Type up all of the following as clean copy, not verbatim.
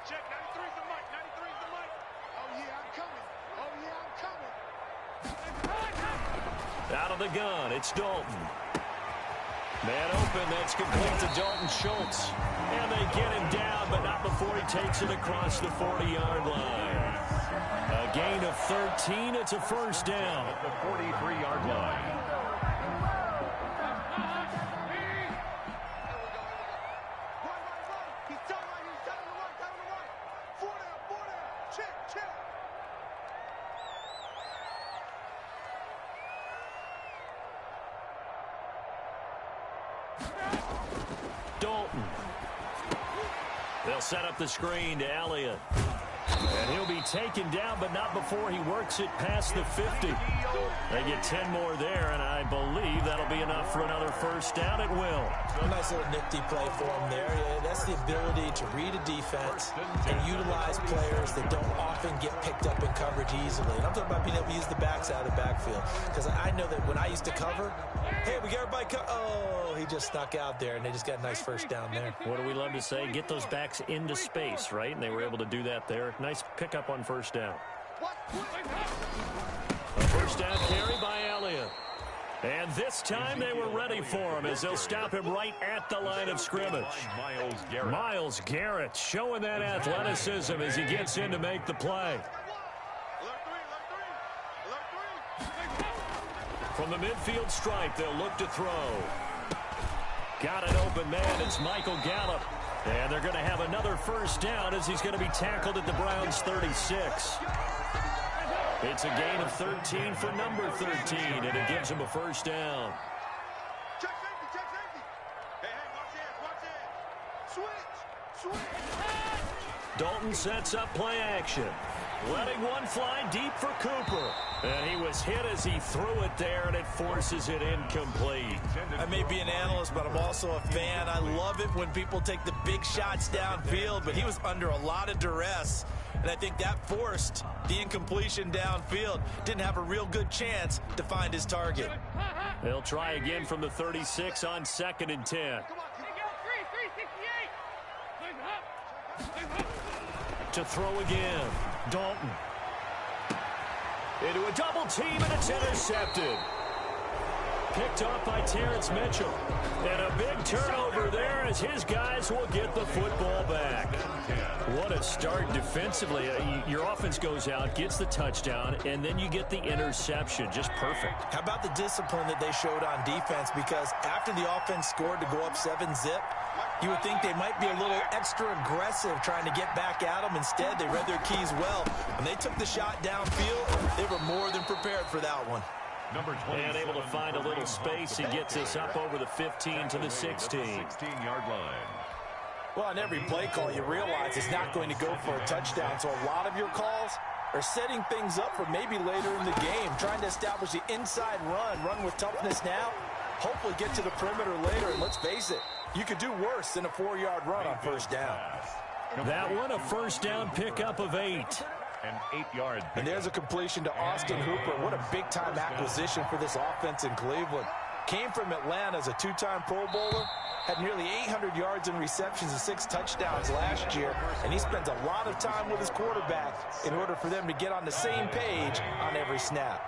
check. 93's the mic. 93's the mic. Oh, yeah, I'm coming. Oh, yeah, I'm coming. Out of the gun, it's Dalton. Man open, that's complete to Dalton Schultz. And they get him down, but not before he takes it across the 40-yard line. A gain of 13, it's a first down. At the 43-yard line. Dalton. They'll set up the screen to Elliott. And he'll be taken down, but not before he works it past the 50. They get 10 more there, and I believe that'll be enough for another first down. It will. A nice little nifty play for him there. Yeah, that's the ability to read a defense and utilize players that don't often get picked up in coverage easily. And I'm talking about being able to use the backs out of the backfield. Because I know that when I used to cover, hey, we got everybody oh, he just snuck out there, and they just got a nice first down there. What do we love to say? Get those backs into space, right? And they were able to do that there. Nice pickup on first down. A first down carry by Elliott. And this time they were ready for him as they'll stop him right at the line of scrimmage. Myles Garrett showing that athleticism as he gets in to make the play. From the midfield stripe, they'll look to throw. Got an open man. It's Michael Gallup. And they're going to have another first down as he's going to be tackled at the Browns' 36. It's a gain of 13 for number 13, and it gives him a first down. Check safety, check safety. Hey, watch this, watch this. Switch. Dalton sets up play action. Letting one fly deep for Cooper. And he was hit as he threw it there, and it forces it incomplete. I may be an analyst, but I'm also a fan. I love it when people take the big shots downfield, but he was under a lot of duress. And I think that forced the incompletion downfield. Didn't have a real good chance to find his target. They'll try again from the 36 on 2nd and 10. To throw again. Dalton. Into a double team, and it's intercepted. Picked off by Terrence Mitchell. And a big turnover there as his guys will get the football back. What a start defensively. Your offense goes out, gets the touchdown, and then you get the interception. Just perfect. How about the discipline that they showed on defense? Because after the offense scored to go up 7-zip, you would think they might be a little extra aggressive trying to get back at them. Instead, they read their keys well. When they took the shot downfield, they were more than prepared for that one. Number 20. And able to find a little space. He gets us up over the 15 to the 16. 16-yard line. Well, on every play call, you realize it's not going to go for a touchdown. So a lot of your calls are setting things up for maybe later in the game, trying to establish the inside run with toughness now, hopefully get to the perimeter later. And let's face it, you could do worse than a 4-yard run on first down. That one, a first down pickup of 8. An 8-yard. And there's a completion to Austin Hooper. What a big-time acquisition for this offense in Cleveland. Came from Atlanta as a 2-time Pro Bowler. Had nearly 800 yards in receptions and 6 touchdowns last year. And he spends a lot of time with his quarterback in order for them to get on the same page on every snap.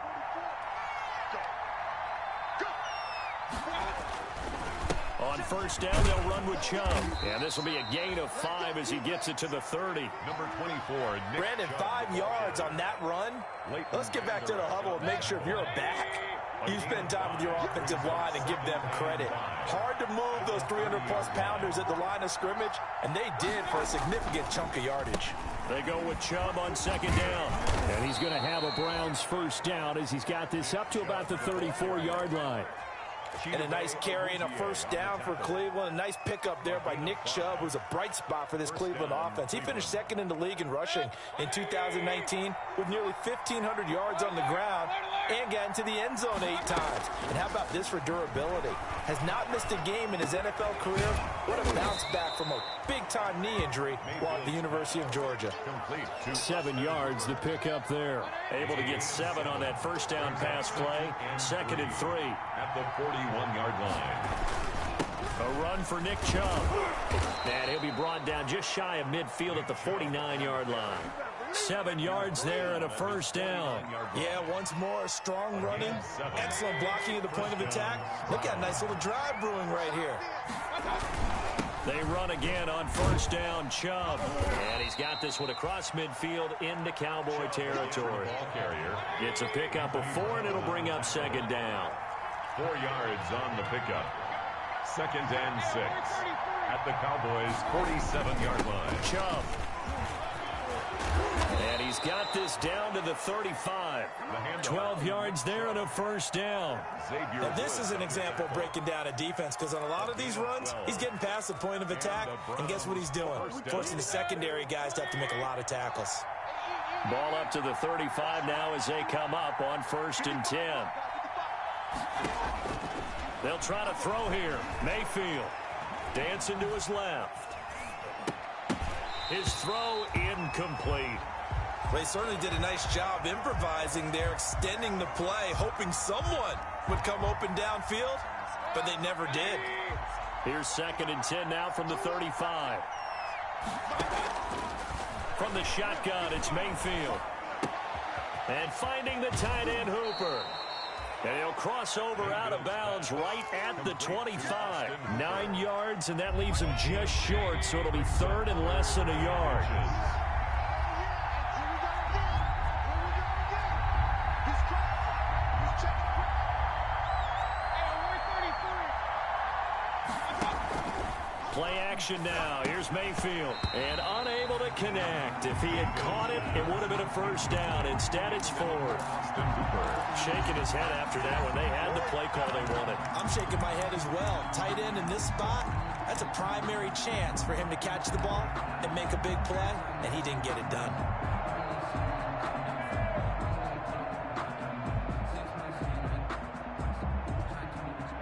On first down, they'll run with Chubb. And this will be a gain of 5 as he gets it to the 30. Number 24, Brandon, 5 yards on that run. Let's get back to the huddle and make sure if you're a back, you spend time with your offensive line and give them credit. Hard to move those 300-plus pounders at the line of scrimmage, and they did for a significant chunk of yardage. They go with Chubb on second down. And he's going to have a Browns first down as he's got this up to about the 34-yard line. And a nice carry and a first down for Cleveland. A nice pickup there by Nick Chubb, who's a bright spot for this Cleveland offense. He finished second in the league in rushing in 2019 with nearly 1,500 yards on the ground and got into the end zone 8 times. And how about this for durability? Has not missed a game in his NFL career. What a bounce back from a big-time knee injury while at the University of Georgia. 7 yards to pick up there. Able to get 7 on that first down pass play. 2nd and 3. At the 41-yard line. A run for Nick Chubb. And he'll be brought down just shy of midfield at the 49-yard line. 7 yards there and a first down. Yeah, once more, strong running, excellent blocking at the point of attack. Look at a nice little drive brewing right here. They run again on first down, Chubb. And he's got this one across midfield into Cowboy territory. It's a pickup of 4, and it'll bring up second down. 4 yards on the pickup. 2nd and 6 at the Cowboys' 47-yard line. Chubb. And he's got this down to the 35. 12 yards there and a first down. Now this is an example of breaking down a defense, because on a lot of these runs, he's getting past the point of attack, and guess what he's doing? Forcing the secondary guys to have to make a lot of tackles. Ball up to the 35 now as they come up on 1st and 10. They'll try to throw here. Mayfield dancing to his left. His throw incomplete. Well, he certainly did a nice job improvising there, extending the play, hoping someone would come open downfield, but they never did. Here's 2nd and 10 now from the 35. From the shotgun, it's Mayfield. And finding the tight end Hooper. And he'll cross over out of bounds right at the 25. 9 yards, and that leaves him just short, so it'll be 3rd and less than a yard. Play action now. Here's Mayfield. And unable to connect. If he had caught it, it would have been a first down. Instead, it's 4th. Shaking his head after that when they had the play call they wanted. I'm shaking my head as well. Tight end in this spot, that's a primary chance for him to catch the ball and make a big play, and he didn't get it done.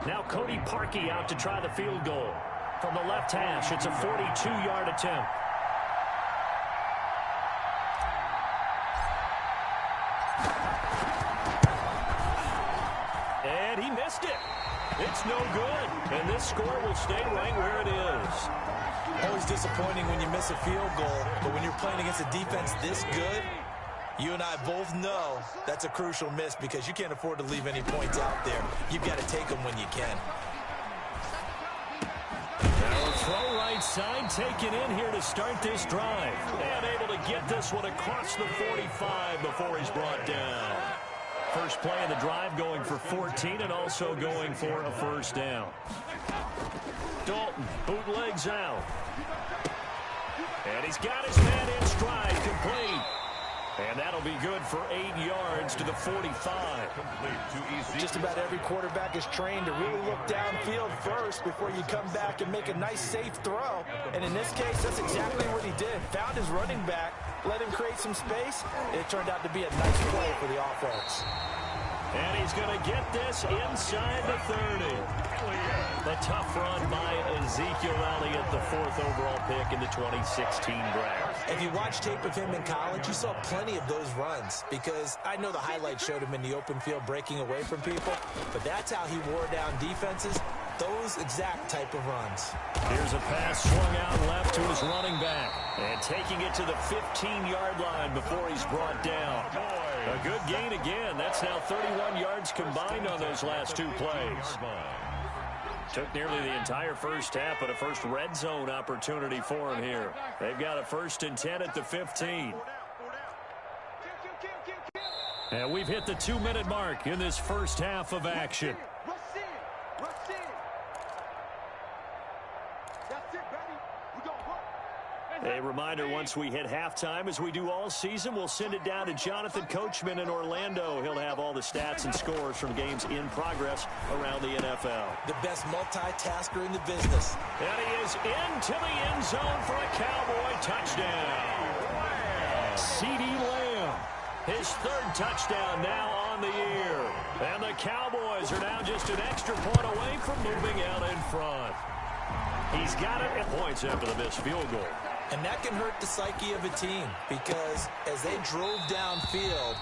Now Cody Parkey out to try the field goal. From the left hash, it's a 42-yard attempt. And he missed it. It's no good. And this score will stay right where it is. Always disappointing when you miss a field goal, but when you're playing against a defense this good, you and I both know that's a crucial miss, because you can't afford to leave any points out there. You've got to take them when you can. Throw right side, taken in here to start this drive. And able to get this one across the 45 before he's brought down. First play of the drive going for 14 and also going for a first down. Dalton bootlegs out. And he's got his man in stride, complete. And that'll be good for 8 yards to the 45. Just about every quarterback is trained to really look downfield first before you come back and make a nice, safe throw. And in this case, that's exactly what he did. Found his running back, let him create some space. It turned out to be a nice play for the offense. And he's going to get this inside the 30. The tough run by Ezekiel Elliott, the 4th overall pick in the 2016 draft. If you watch tape of him in college, you saw plenty of those runs, because I know the highlights showed him in the open field breaking away from people, but that's how he wore down defenses, those exact type of runs. Here's a pass swung out left to his running back, and taking it to the 15-yard line before he's brought down. A good gain again. That's now 31 yards combined on those last 2 plays. Took nearly the entire first half, but a first red zone opportunity for him here. They've got a 1st and 10 at the 15. And we've hit the 2-minute mark in this first half of action. A reminder, once we hit halftime, as we do all season, we'll send it down to Jonathan Coachman in Orlando. He'll have all the stats and scores from games in progress around the NFL. The best multitasker in the business. And he is into the end zone for a Cowboy touchdown. CeeDee Lamb, his 3rd touchdown now on the year. And the Cowboys are now just an extra point away from moving out in front. He's got it at points after the missed field goal. And that can hurt the psyche of a team, because as they drove downfield,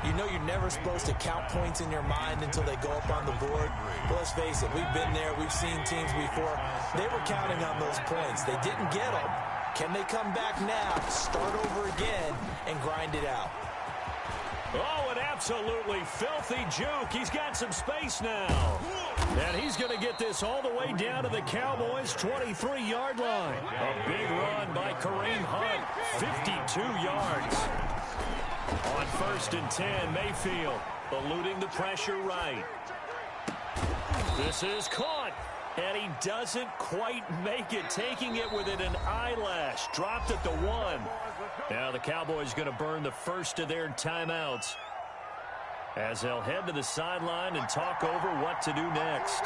You know you're never supposed to count points in your mind until they go up on the board. But let's face it, we've been there. We've seen teams before. They were counting on those points. They didn't get them. Can they come back now, start over again, and grind it out? Oh, an absolutely filthy juke. He's got some space now. And he's going to get this all the way down to the Cowboys' 23-yard line. A big run by Kareem Hunt, 52 yards. On 1st and 10, Mayfield eluding the pressure right. This is caught. And he doesn't quite make it, taking it within an eyelash. Dropped at the 1. Now the Cowboys going to burn the first of their timeouts as they'll head to the sideline and talk over what to do next.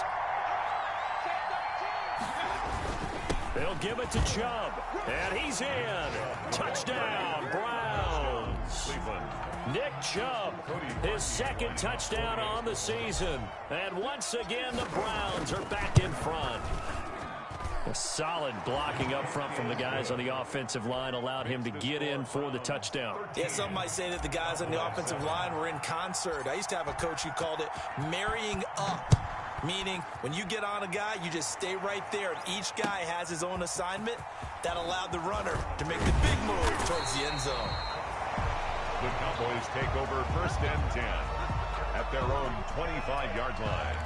They'll give it to Chubb, and he's in. Touchdown, Browns. Nick Chubb, his 2nd touchdown on the season. And once again, the Browns are back in front. A solid blocking up front from the guys on the offensive line allowed him to get in for the touchdown. Yeah, some might say that the guys on the offensive line were in concert. I used to have a coach who called it marrying up, meaning when you get on a guy, you just stay right there, and each guy has his own assignment. That allowed the runner to make the big move towards the end zone. The Cowboys take over 1st and 10 at their own 25-yard line.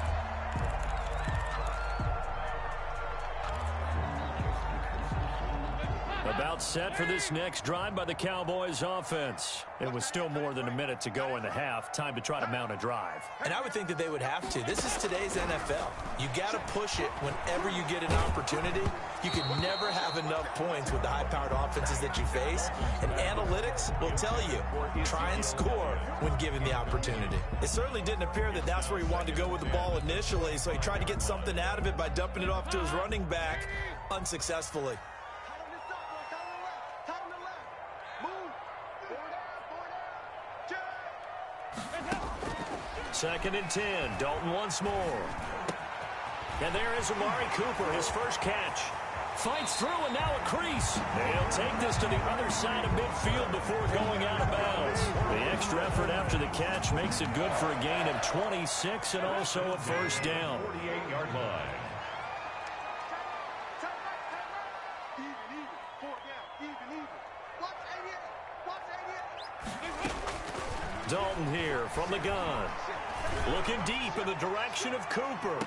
About set for this next drive by the Cowboys offense. It was still more than a minute to go in the half. Time to try to mount a drive. And I would think that they would have to. This is today's NFL. You got to push it whenever you get an opportunity. You can never have enough points with the high-powered offenses that you face. And analytics will tell you, try and score when given the opportunity. It certainly didn't appear that that's where he wanted to go with the ball initially, so he tried to get something out of it by dumping it off to his running back unsuccessfully. 2nd and 10. Dalton once more. And there is Amari Cooper, his first catch. Fights through and now a crease. They'll take this to the other side of midfield before going out of bounds. The extra effort after the catch makes it good for a gain of 26 and also a first down. 48-yard line. Dalton here from the gun. Looking deep in the direction of Cooper.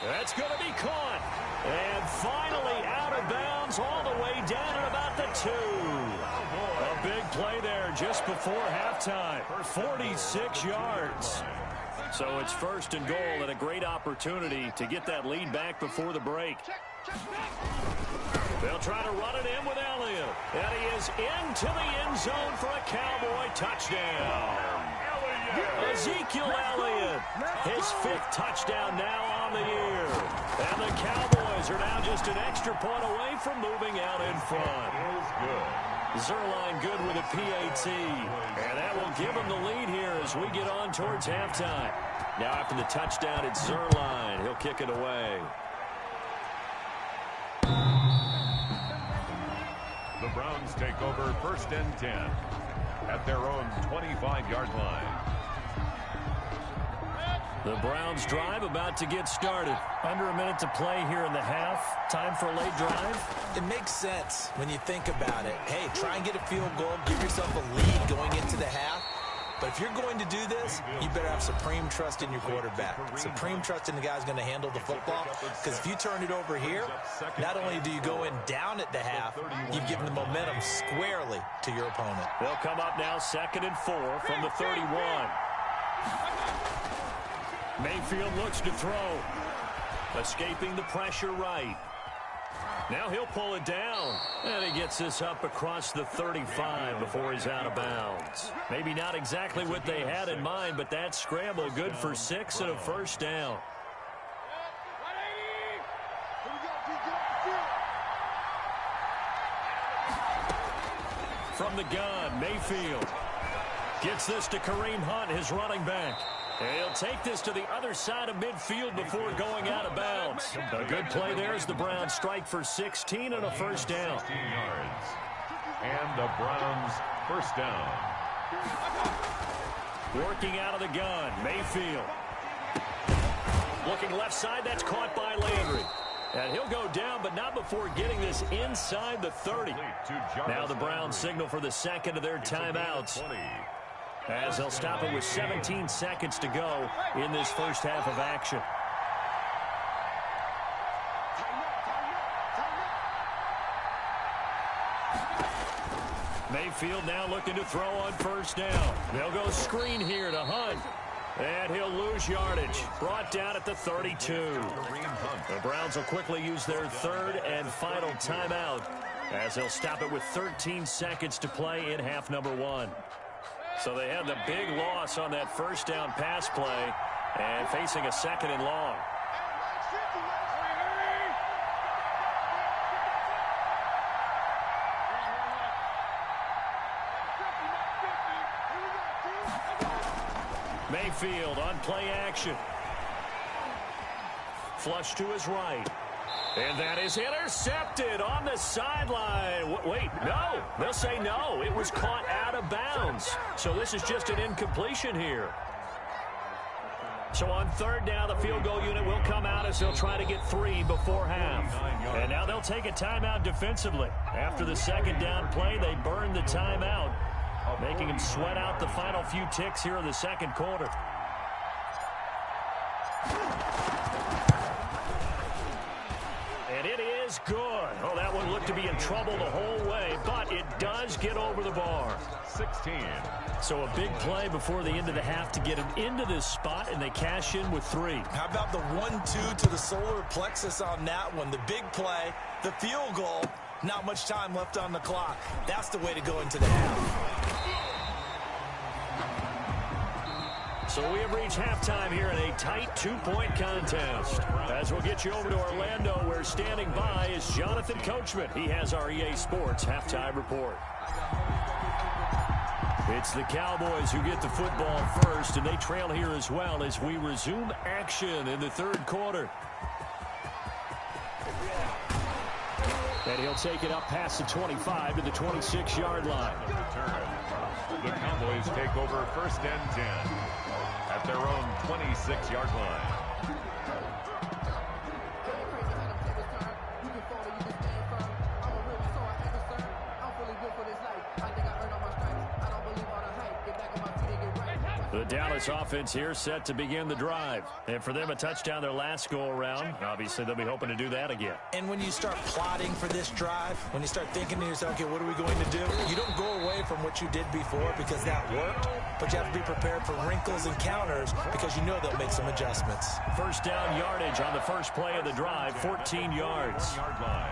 That's going to be caught. And finally out of bounds all the way down at about the 2. A big play there just before halftime. 46 yards. So it's 1st and goal and a great opportunity to get that lead back before the break. They'll try to run it in with Elliott. And he is into the end zone for a Cowboy touchdown. Ezekiel Elliott, his 5th touchdown now on the year. And the Cowboys are now just an extra point away from moving out in front. Zerline good with a PAT. And that will give him the lead here as we get on towards halftime. Now after the touchdown, it's Zerline. He'll kick it away. The Browns take over 1st and 10 at their own 25-yard line. The Browns drive about to get started. Under a minute to play here in the half. Time for a late drive. It makes sense when you think about it. Hey, try and get a field goal. Give yourself a lead going into the half. But if you're going to do this, you better have supreme trust in your quarterback. Supreme trust in the guy's going to handle the football. Because if you turn it over here, not only do you go in down at the half, you've given the momentum squarely to your opponent. They'll come up now 2nd and 4 from the 31. Mayfield looks to throw. Escaping the pressure right. Now he'll pull it down. And he gets this up across the 35 before he's out of bounds. Maybe not exactly what they had in mind, but that scramble good for 6 and a first down. From the gun, Mayfield gets this to Kareem Hunt, his running back. And he'll take this to the other side of midfield before going out of bounds. A good play there as the Browns strike for 16 and a first down. 16 yards. And the Browns first down. Working out of the gun, Mayfield. Looking left side, that's caught by Landry. And he'll go down, but not before getting this inside the 30. Now the Browns signal for the second of their timeouts, as they'll stop it with 17 seconds to go in this first half of action. Mayfield now looking to throw on first down. They'll go screen here to Hunt. And he'll lose yardage. Brought down at the 32. The Browns will quickly use their third and final timeout, as they'll stop it with 13 seconds to play in half number 1. So they had the big loss on that first down pass play, and facing a second and long. Mayfield on play action. Flush to his right. And that is intercepted on the sideline. Wait, no. They'll say no. It was caught out of bounds. So this is just an incompletion here. So on third down, the field goal unit will come out as they'll try to get 3 before half. And now they'll take a timeout defensively. After the second down play, they burn the timeout, making him sweat out the final few ticks here in the second quarter. And it is good. Oh, that one looked to be in trouble the whole way, but it does get over the bar. 16. So a big play before the end of the half to get him into this spot, and they cash in with 3. How about the 1-2 to the solar plexus on that one? The big play, the field goal, not much time left on the clock. That's the way to go into the half. So we have reached halftime here in a tight 2-point contest. As we'll get you over to Orlando, where standing by is Jonathan Coachman. He has our EA Sports halftime report. It's the Cowboys who get the football first, and they trail here as well as we resume action in the third quarter. And he'll take it up past the 25 to the 26-yard line. The Cowboys take over first and 10 at their own 26-yard line. The Dallas offense here set to begin the drive. And for them, a touchdown their last go-around. Obviously, they'll be hoping to do that again. And when you start plotting for this drive, when you start thinking to yourself, okay, what are we going to do? You don't go away from what you did before because that worked, but you have to be prepared for wrinkles and counters because you know they'll make some adjustments. First down yardage on the first play of the drive, 14 yards. Yard line.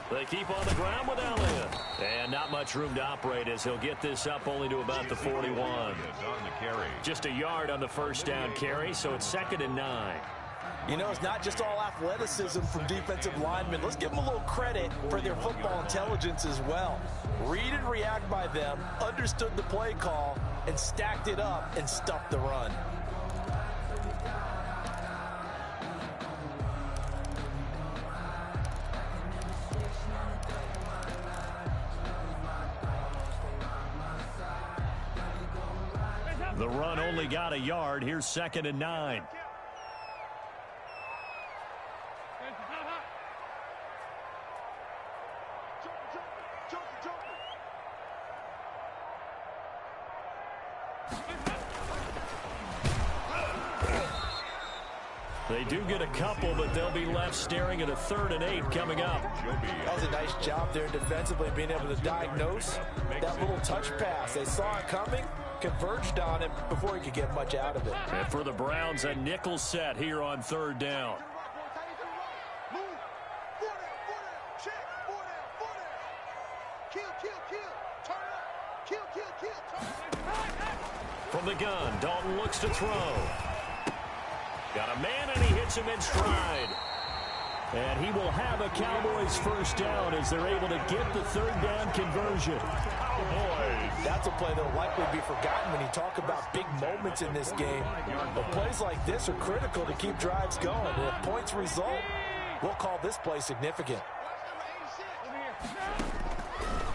They keep on the ground with Elliott. And not much room to operate as he'll get this up only to about the 41. Just a yard on the first down carry, so it's 2nd and 9. You know, it's not just all athleticism from defensive linemen. Let's give them a little credit for their football intelligence as well. Read and react by them, understood the play call, and stacked it up and stuffed the run. The run only got a yard. Here's 2nd and 9. They do get a couple, but they'll be left staring at a 3rd and 8 coming up. That was a nice job there defensively, being able to diagnose that little touch pass. They saw it coming, converged on it before he could get much out of it. And for the Browns, a nickel set here on 3rd down. From the gun, Dalton looks to throw. Got a man, and he hits him in stride. And he will have a Cowboys first down as they're able to get the 3rd down conversion. That's a play that will likely be forgotten when you talk about big moments in this game. But plays like this are critical to keep drives going. And if points result, We'll call this play significant.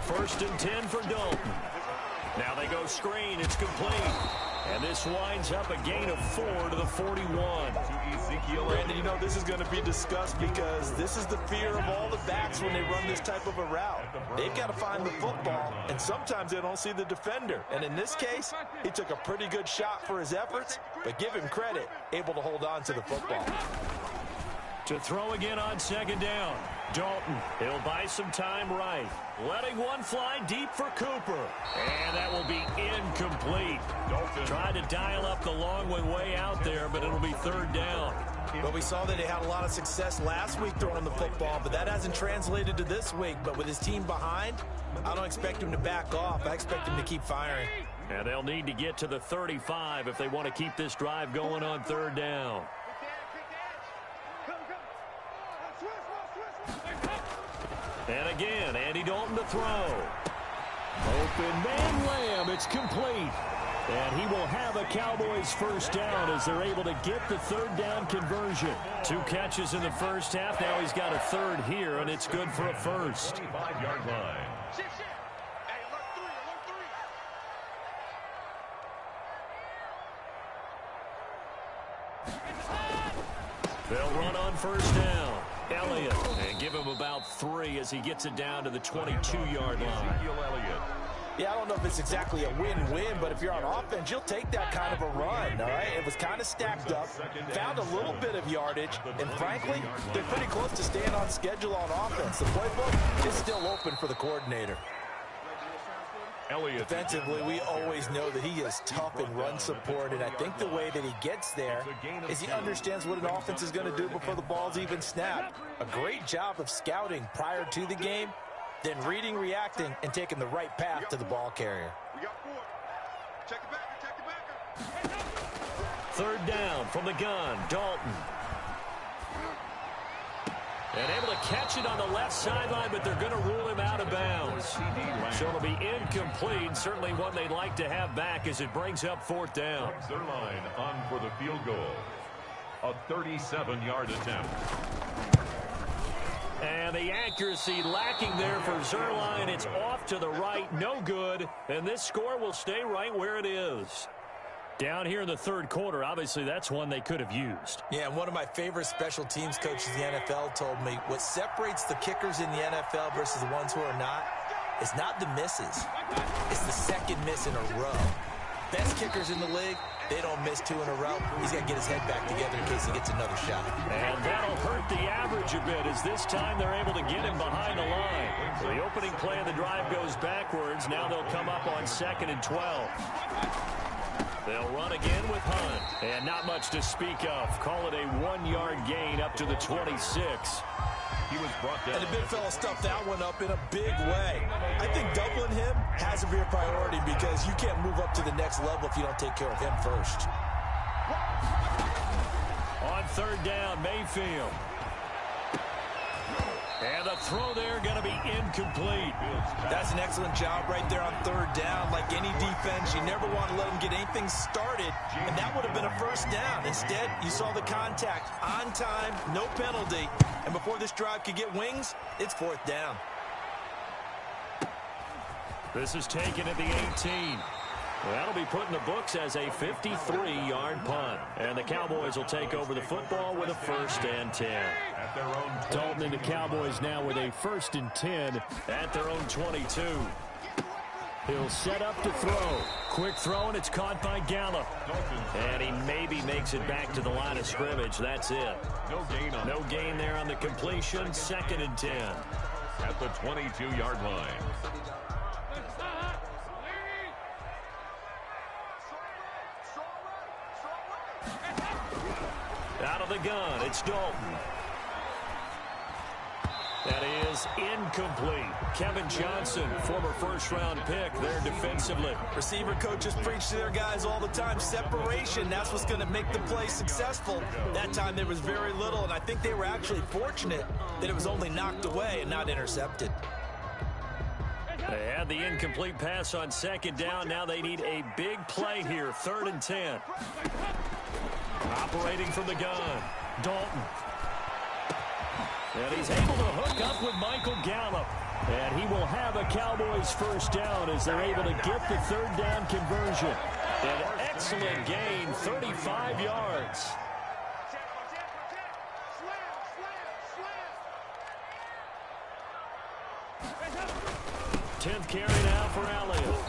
1st and 10 for Dalton. Now they go screen. It's complete. And this winds up a gain of 4 to the 41. Brandon, you know, this is going to be discussed because this is the fear of all the backs when they run this type of a route. They've got to find the football, and sometimes they don't see the defender. And in this case, he took a pretty good shot for his efforts, but give him credit, able to hold on to the football. To throw again on 2nd down. Dalton, he'll buy some time right. Letting one fly deep for Cooper. And that will be incomplete. Dalton tried to dial up the long one way out there, but it'll be 3rd down. But we saw that he had a lot of success last week throwing the football, but that hasn't translated to this week. But with his team behind, I don't expect him to back off. I expect him to keep firing. And they'll need to get to the 35 if they want to keep this drive going on 3rd down. And again, Andy Dalton to throw. Open man Lamb, it's complete. And he will have a Cowboys 1st down as they're able to get the 3rd down conversion. 2 catches in the 1st half. Now he's got a 3rd here, and it's good for a 1st. 5-yard line. They'll run on 1st down. Elliott, and give him about 3 as he gets it down to the 22-yard line. Yeah, I don't know if it's exactly a win-win, but if you're on offense, you'll take that kind of a run, all right? It was kind of stacked up, found a little bit of yardage, and frankly, they're pretty close to staying on schedule on offense. The playbook is still open for the coordinator. Defensively, we always know that he is tough in run support, and I think the way that he gets there is he understands what an offense is going to do before the ball's even snapped. A great job of scouting prior to the game, then reading, reacting, and taking the right path to the ball carrier. We got 4. Check the backer, check the backer. 3rd down from the gun, Dalton. And able to catch it on the left sideline, but they're going to rule him out of bounds. So it'll be incomplete. Certainly one they'd like to have back as it brings up 4th down. Zerline on for the field goal. A 37-yard attempt. And the accuracy lacking there for Zerline. It's off to the right, no good. And this score will stay right where it is. Down here in the 3rd quarter, obviously that's one they could have used. Yeah, and one of my favorite special teams coaches in the NFL told me what separates the kickers in the NFL versus the ones who are not is not the misses. It's the 2nd miss in a row. Best kickers in the league, they don't miss 2 in a row. He's got to get his head back together in case he gets another shot. And that'll hurt the average a bit as this time they're able to get him behind the line. The opening play of the drive goes backwards. Now they'll come up on 2nd and 12. They'll run again with Hunt. And not much to speak of. Call it a 1-yard gain up to the 26. He was brought down. And the big fella stuffed that one up in a big way. I think doubling him has to be a priority because you can't move up to the next level if you don't take care of him first. On 3rd down, Mayfield. And the throw there going to be incomplete. That's an excellent job right there on 3rd down. Like any defense, you never want to let them get anything started, and that would have been a 1st down. Instead, you saw the contact on time, no penalty, and before this drive could get wings, it's 4th down. This is taken at the 18. That'll be put in the books as a 53-yard punt. And the Cowboys will take over the football with a 1st and 10. At their own Dalton and the Cowboys now with a 1st and 10 at their own 22. He'll set up to throw. Quick throw, and it's caught by Gallup. And he maybe makes it back to the line of scrimmage. That's it. No gain there on the completion. 2nd and 10. At the 22-yard line. Out of the gun, it's Dalton. That is incomplete. Kevin Johnson, former 1st-round pick there defensively. Receiver coaches preach to their guys all the time. Separation, that's what's going to make the play successful. That time there was very little, and I think they were actually fortunate that it was only knocked away and not intercepted. They had the incomplete pass on 2nd down. Now they need a big play here. 3rd and 10. Operating from the gun, Dalton. And he's able to hook up with Michael Gallup. And he will have a Cowboys first down as they're able to get the third down conversion. An excellent gain, 35 yards. 10th carry now for Elliott.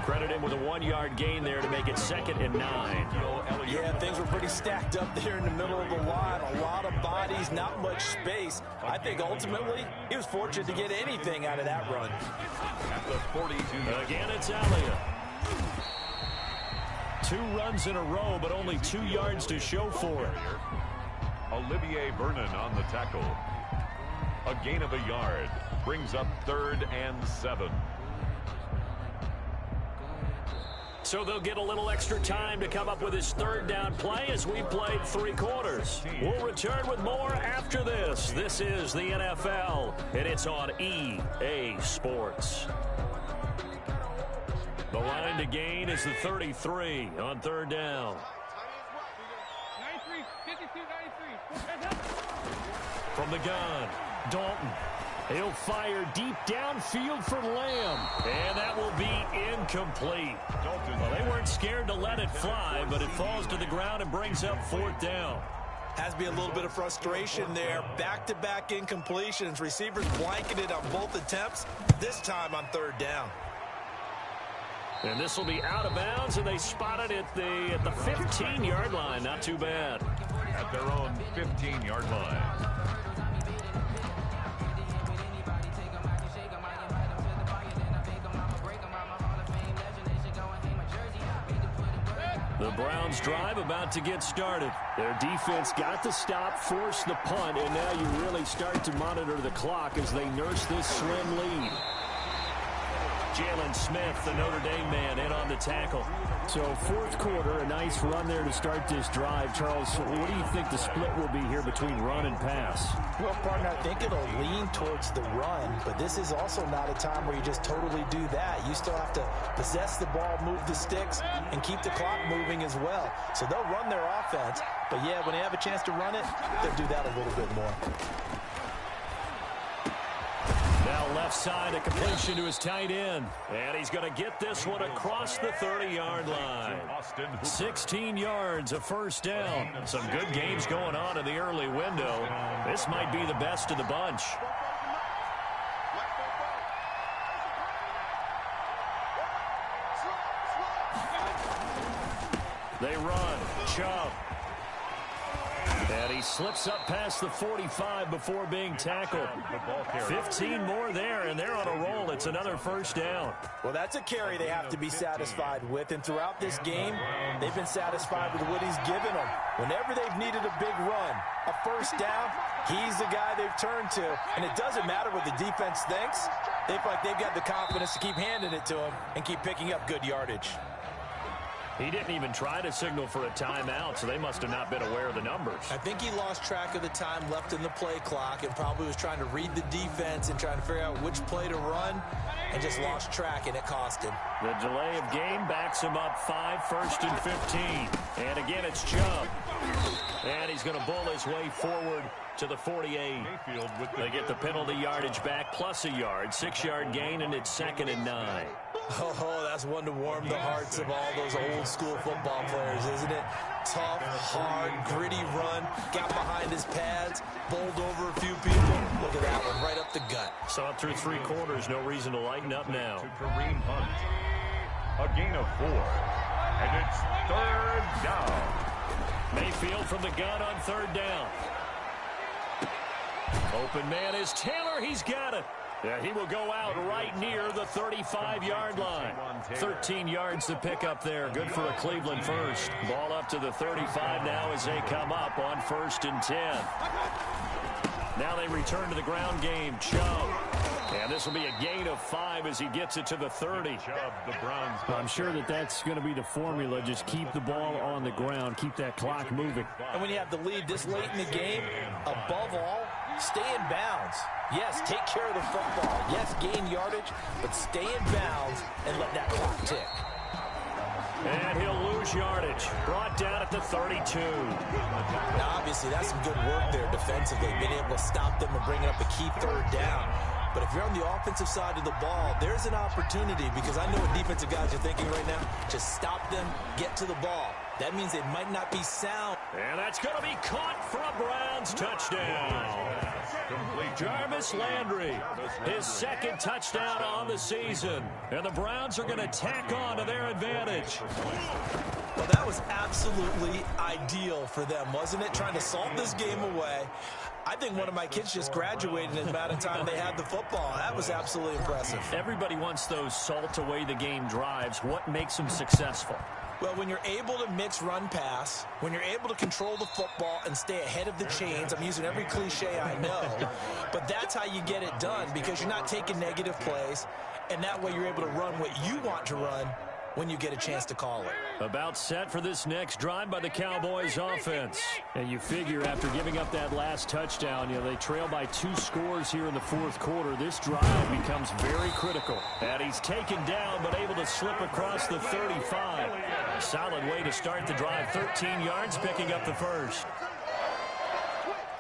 Credit him with a 1-yard gain there to make it 2nd and 9. Yeah, things were pretty stacked up there in the middle of the line. A lot of bodies, not much space. I think ultimately he was fortunate to get anything out of that run. At the 42. Again, it's Elliott. 2 runs in a row, but only 2 yards to show for it. Olivier Vernon on the tackle. A gain of a yard. Brings up 3rd and 7. So they'll get a little extra time to come up with his third down play as we played 3 quarters. We'll return with more after this. This is the NFL, and it's on EA Sports. The line to gain is the 33 on 3rd down. 93, 52, 93. From the gun, Dalton. He'll fire deep downfield for Lamb, and that will be incomplete. Well, they weren't scared to let it fly, but it falls to the ground and brings up 4th down. Has to be a little bit of frustration there. Back-to-back incompletions. Receivers blanketed on both attempts, this time on 3rd down. And this will be out of bounds, and they spot it at the 15-yard line. Not too bad. At their own 15-yard line. The Browns drive about to get started. Their defense got the stop, forced the punt, and now you really start to monitor the clock as they nurse this slim lead. Jalen Smith, the Notre Dame man, in on the tackle. So 4th quarter, a nice run there to start this drive. Charles, what do you think the split will be here between run and pass? Well, partner, I think it'll lean towards the run, but this is also not a time where you just totally do that. You still have to possess the ball, move the sticks, and keep the clock moving as well. So they'll run their offense, but yeah, when they have a chance to run it, they'll do that a little bit more. Now left side, a completion to his tight end. And he's going to get this one across the 30-yard line. 16 yards, a first down. Some good games going on in the early window. This might be the best of the bunch. They run. Chubb. And he slips up past the 45 before being tackled. 15 more there, and they're on a roll. It's another first down. Well, that's a carry they have to be satisfied with. And throughout this game, they've been satisfied with what he's given them. Whenever they've needed a big run, a first down, he's the guy they've turned to. And it doesn't matter what the defense thinks. They feel like they've got the confidence to keep handing it to him and keep picking up good yardage. He didn't even try to signal for a timeout, so they must have not been aware of the numbers. I think he lost track of the time left in the play clock and probably was trying to read the defense and trying to figure out which play to run and just lost track, and it cost him. The delay of game backs him up 5, 1st and 15. And again, it's Chubb. And he's going to bull his way forward to the 48. They get the penalty yardage back plus a yard. 6-yard gain, and it's 2nd and 9. Oh, that's one to warm the hearts of all those old-school football players, isn't it? Tough, hard, gritty run, got behind his pads, bowled over a few people. Look at that one, right up the gut. Saw it through 3 quarters, no reason to lighten up now. To Kareem Hunt. A gain of 4. And it's 3rd down. Mayfield from the gun on 3rd down. Open man is Taylor. He's got it. Yeah, he will go out right near the 35-yard line. 13 yards to pick up there. Good for a Cleveland first. Ball up to the 35 now as they come up on 1st and 10. Now they return to the ground game. Chubb. And this will be a gain of 5 as he gets it to the 30. I'm sure that's going to be the formula. Just keep the ball on the ground. Keep that clock moving. And when you have the lead this late in the game, above all, stay in bounds. Yes, take care of the football. Yes, gain yardage, but stay in bounds and let that clock tick. And he'll lose yardage. Brought down at the 32. Now, obviously, that's some good work there defensively, being able to stop them and bring up a key third down. But if you're on the offensive side of the ball, there's an opportunity, because I know what defensive guys are thinking right now. Just stop them, get to the ball. That means they might not be sound. And that's going to be caught for a Browns touchdown. Jarvis Landry, his second touchdown on the season. And the Browns are going to tack on to their advantage. Well, that was absolutely ideal for them, wasn't it? Trying to salt this game away. I think one of my kids just graduated in the amount of time they had the football. That was absolutely impressive. Everybody wants those salt-away-the-game drives. What makes them successful? Well, when you're able to mix run-pass, when you're able to control the football and stay ahead of the chains, I'm using every cliche I know, but that's how you get it done, because you're not taking negative plays, and that way you're able to run what you want to run when you get a chance to call it. About set for this next drive by the Cowboys offense. And you figure after giving up that last touchdown, they trail by 2 scores here in the fourth quarter. This drive becomes very critical. And he's taken down but able to slip across the 35. Solid way to start the drive. 13 yards, picking up the first.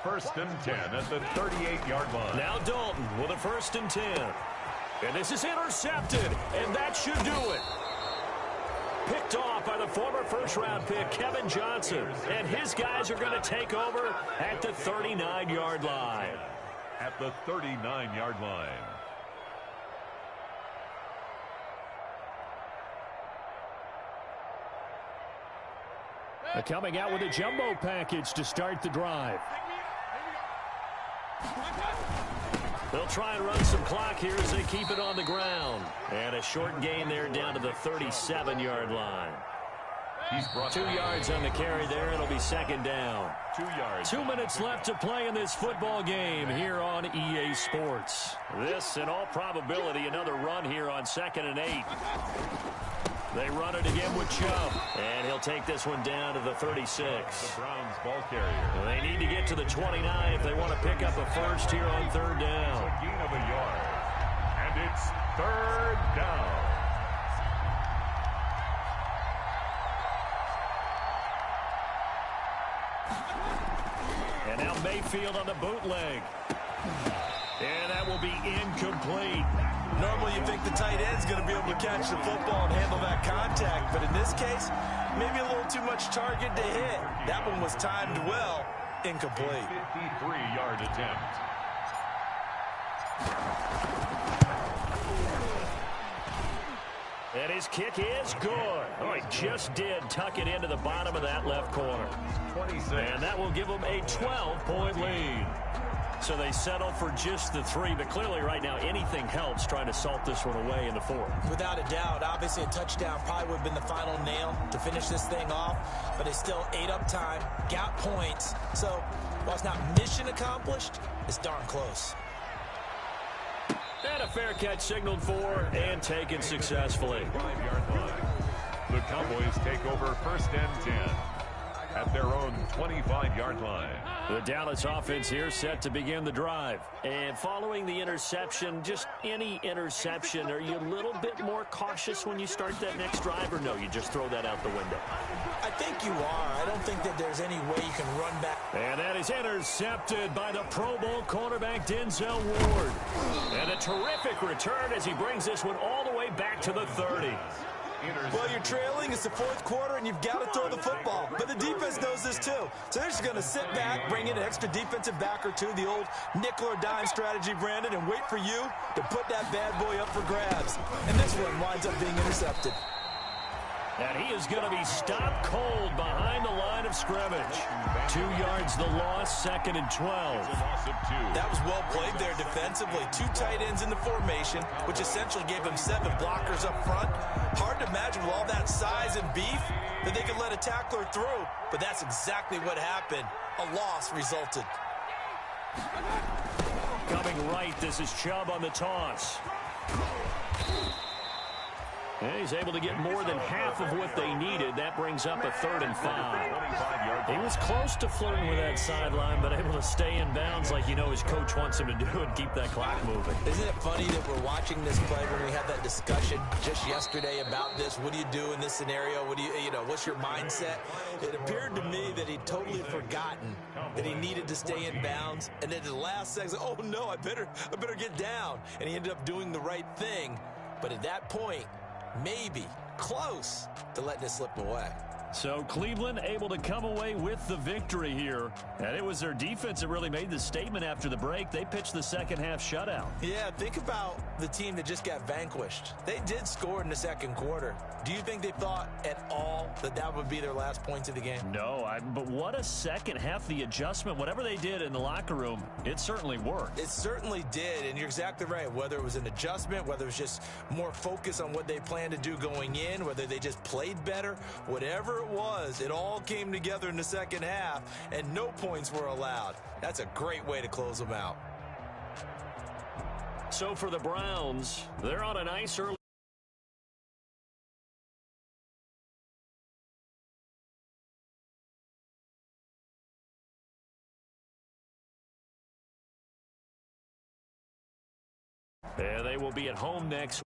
1st and 10 at the 38-yard line. Now Dalton with a 1st and 10. And this is intercepted, and that should do it. Picked off by the former first-round pick, Kevin Johnson. And his guys are going to take over at the 39-yard line. At the 39-yard line. Coming out with a jumbo package to start the drive. They'll try and run some clock here as they keep it on the ground. And a short gain there down to the 37-yard line. He's brought 2 yards on the carry there. It'll be 2nd down. 2 yards. 2 minutes left to play in this football game here on EA Sports. This, in all probability, another run here on 2nd and 8. They run it again with Chubb. And he'll take this one down to the 36. The Browns ball carrier. They need to get to the 29 if they want to pick up a first here on 3rd down. A gain of a yard. And it's 3rd down. And now Mayfield on the bootleg. And that will be incomplete. Normally you think the tight end's going to be able to catch the football and handle that contact, but in this case, maybe a little too much target to hit. That one was timed well, incomplete. 53-yard attempt. And his kick is good. Oh, he just did tuck it into the bottom of that left corner. 26. And that will give them a 12-point lead. So they settle for just the 3, but clearly right now anything helps trying to salt this one away in the 4th. Without a doubt, obviously a touchdown probably would have been the final nail to finish this thing off, but it's still ate up time, got points. So while it's not mission accomplished, it's darn close. And a fair catch signaled for and taken successfully. 5-yard line. The Cowboys take over 1st and 10 at their own 25-yard line. The Dallas offense here set to begin the drive. And following the interception, just any interception, are you a little bit more cautious when you start that next drive, or no, you just throw that out the window? I think you are. I don't think that there's any way you can run back. And that is intercepted by the Pro Bowl cornerback Denzel Ward. And a terrific return as he brings this one all the way back to the 30. Well, you're trailing. It's the 4th quarter, and you've got to throw the football. But the defense knows this, too. So they're just going to sit back, bring in an extra defensive back or two, the old nickel or dime strategy, Brandon, and wait for you to put that bad boy up for grabs. And this one winds up being intercepted. And he is going to be stopped cold behind the line of scrimmage. 2 yards the loss, 2nd and 12. That was well played there defensively. 2 tight ends in the formation, which essentially gave them 7 blockers up front. Hard to imagine with all that size and beef that they could let a tackler through, but that's exactly what happened. A loss resulted. Coming right, this is Chubb on the toss. And he's able to get more than half of what they needed. That brings up a 3rd and 5. He was close to flirting with that sideline, but able to stay in bounds like his coach wants him to do and keep that clock moving. Isn't it funny that we're watching this play when we had that discussion just yesterday about this? What do you do in this scenario? What do what's your mindset? It appeared to me that he'd totally forgotten that he needed to stay in bounds, and then at the last second, oh no, I better get down. And he ended up doing the right thing. But at that point, maybe close to letting it slip away. So Cleveland able to come away with the victory here. And it was their defense that really made the statement after the break. They pitched the second half shutout. Yeah, think about the team that just got vanquished. They did score in the second quarter. Do you think they thought at all that would be their last points of the game? No, but what a second half. The adjustment, whatever they did in the locker room, it certainly worked. It certainly did, and you're exactly right. Whether it was an adjustment, whether it was just more focus on what they planned to do going in, whether they just played better, whatever it was, it all came together in the second half, and no points were allowed. That's a great way to close them out. So for the Browns, they're on a nice early. And they will be at home next